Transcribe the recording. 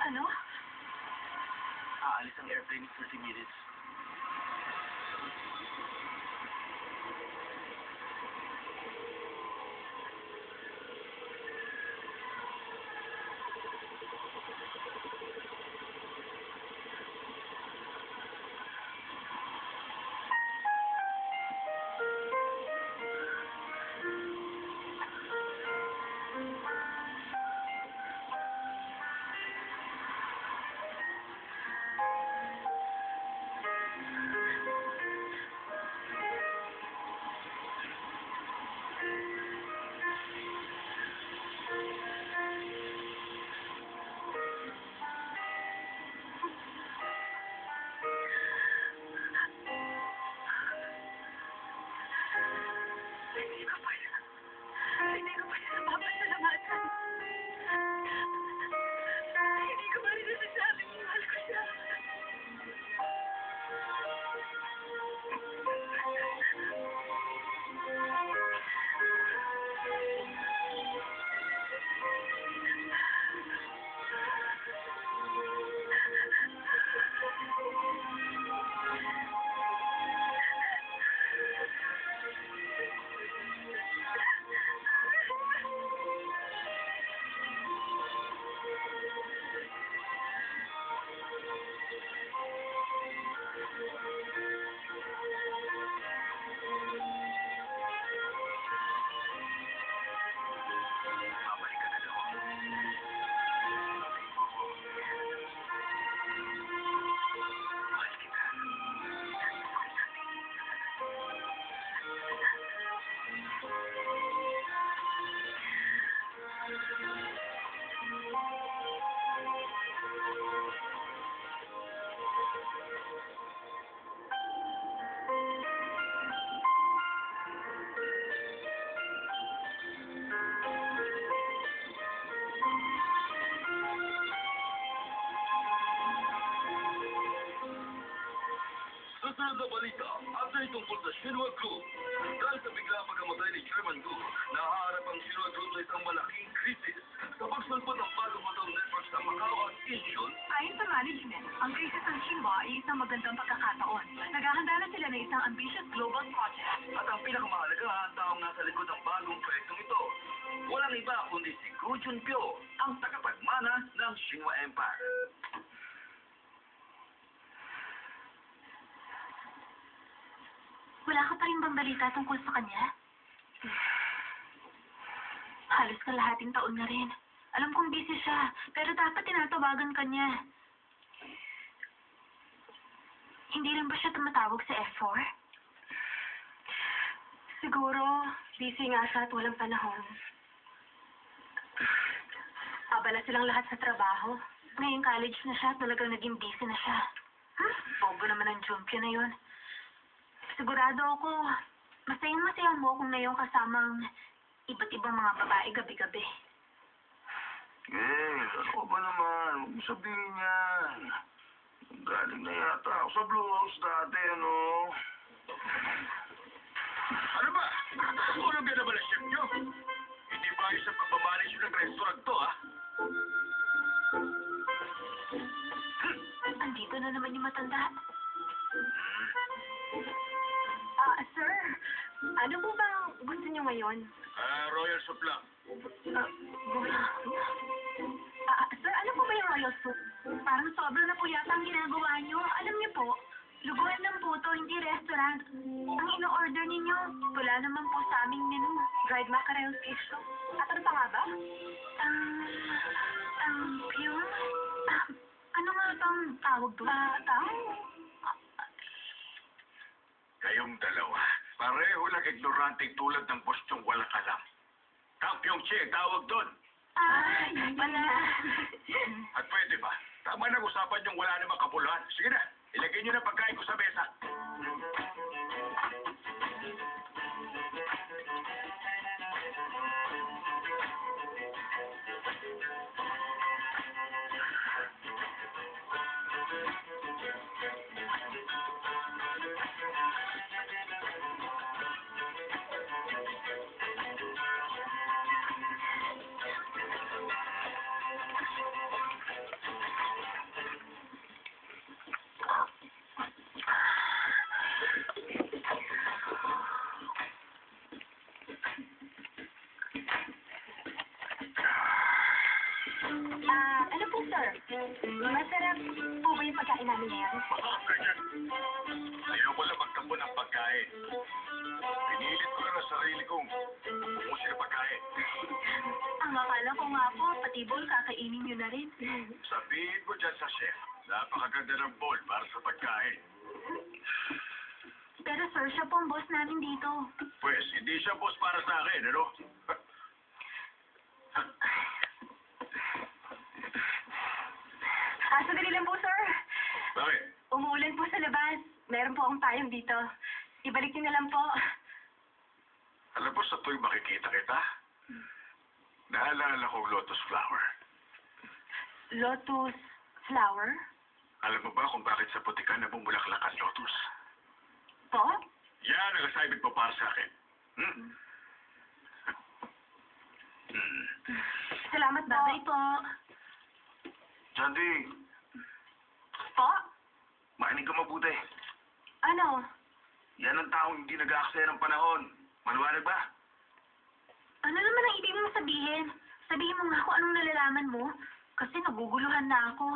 Ano? Aalis ang airplane in 30 minutes. Hindi ko pa siya napapasalamatan. Hindi ko pa rin nasasabing mahal ko siya. Babalik ka na doon. Mahal kita. Susunod na balita, update tungkol sa Shinwa Group. Dahil sa biglang pagkamatay ni Chairman Gu, nahaharap ang Shinwa Group sa isang malaking krisis sa pagsulpot ng bagong hotel network sa Macau at Incheon. Ayon sa management, ang krisis ng Shinwa ay isang magandang pagkakataon. Naghahanda na sila ng isang ambitious global project. At ang pinakamahalaga, ang taong nasa likod ng bagong proyektong ito. Walang iba kundi si Gu Junpyo, ang tagapagmana ng Shinwa Empire. Wala ka pa rin bang balita tungkol sa kanya? Halos kalahating taon na rin. Alam kong busy siya, pero dapat tinatawagan ka niya. Hindi rin ba siya tumatawag sa F4? Siguro, busy nga siya at walang panahon. Abala silang lahat sa trabaho. Ngayong college na siya, talagang naging busy na siya. Bobo naman ang Jumpyo na yun. Sigurado ako, masayang-masaya mo kung ngayon kasamang iba't ibang mga babae gabi-gabi. Ano ba naman? Huwag mo sabihin yan. Galing na yata ako sa Blue House dati, ano? Ano ba? Tulog yan na ba na chef nyo? Hindi ba ayos sa pagmamanage ng restaurant to, ha? Andito na naman yung matanda. Sir, ano po ba gusto niyo ngayon? Royal soup lang. Royal soup? Sir, ano po ba yung royal soup? Parang sobra na po yata ang ginagawa niyo. Alam niyo po, luguan ng puto, hindi restaurant. Ang ino-order ninyo, wala naman po sa aming menu. Dried mackerel fish soup. At ano pa nga ba? Pure? Ano nga bang tawag doon? Kayong dalawa, pareho lang ignoranting tulad ng bostyong walang alam. Kampyong Che, tawag doon. Yun pala. At pwede ba? Tama na usapan yung wala namang kapuluhan. Sige na, ilagay niyo na pagkain ko sa mesa. Masarap po ba yung pagkain namin ngayon? Masarap ganyan. Ayoko lang magtampo ng pagkain. Pinilit ko lang ang sarili kong bumusin ang pagkain. Ang akala ko nga po, pati bowl kakainin nyo na rin. Sabihin mo dyan sa chef, napakaganda ng bowl para sa pagkain. Pero sir, siya po ang boss namin dito. Pues, hindi siya boss para sa akin, ano? Sandali lang po, sir. Bakit? Umuulan po sa labas. Meron po akong payong dito. Ibalik niyo na lang po. Alam mo, sa tuwing makikita kita, naalala kong lotus flower. Lotus flower? Alam mo ba kung bakit sa putikan namumulaklak ang lotus? Po? Yan ang assignment mo para sa akin. Hmm? Hmm. Salamat po. Bye po. Jandy, Po? makinig ka mabuti. Ano? Yan ang taong hindi nag-aaksaya ng panahon. Maliwanag ba? Ano naman ang ibig mong sabihin? Sabihin mo nga kung anong nalalaman mo. Kasi naguguluhan na ako.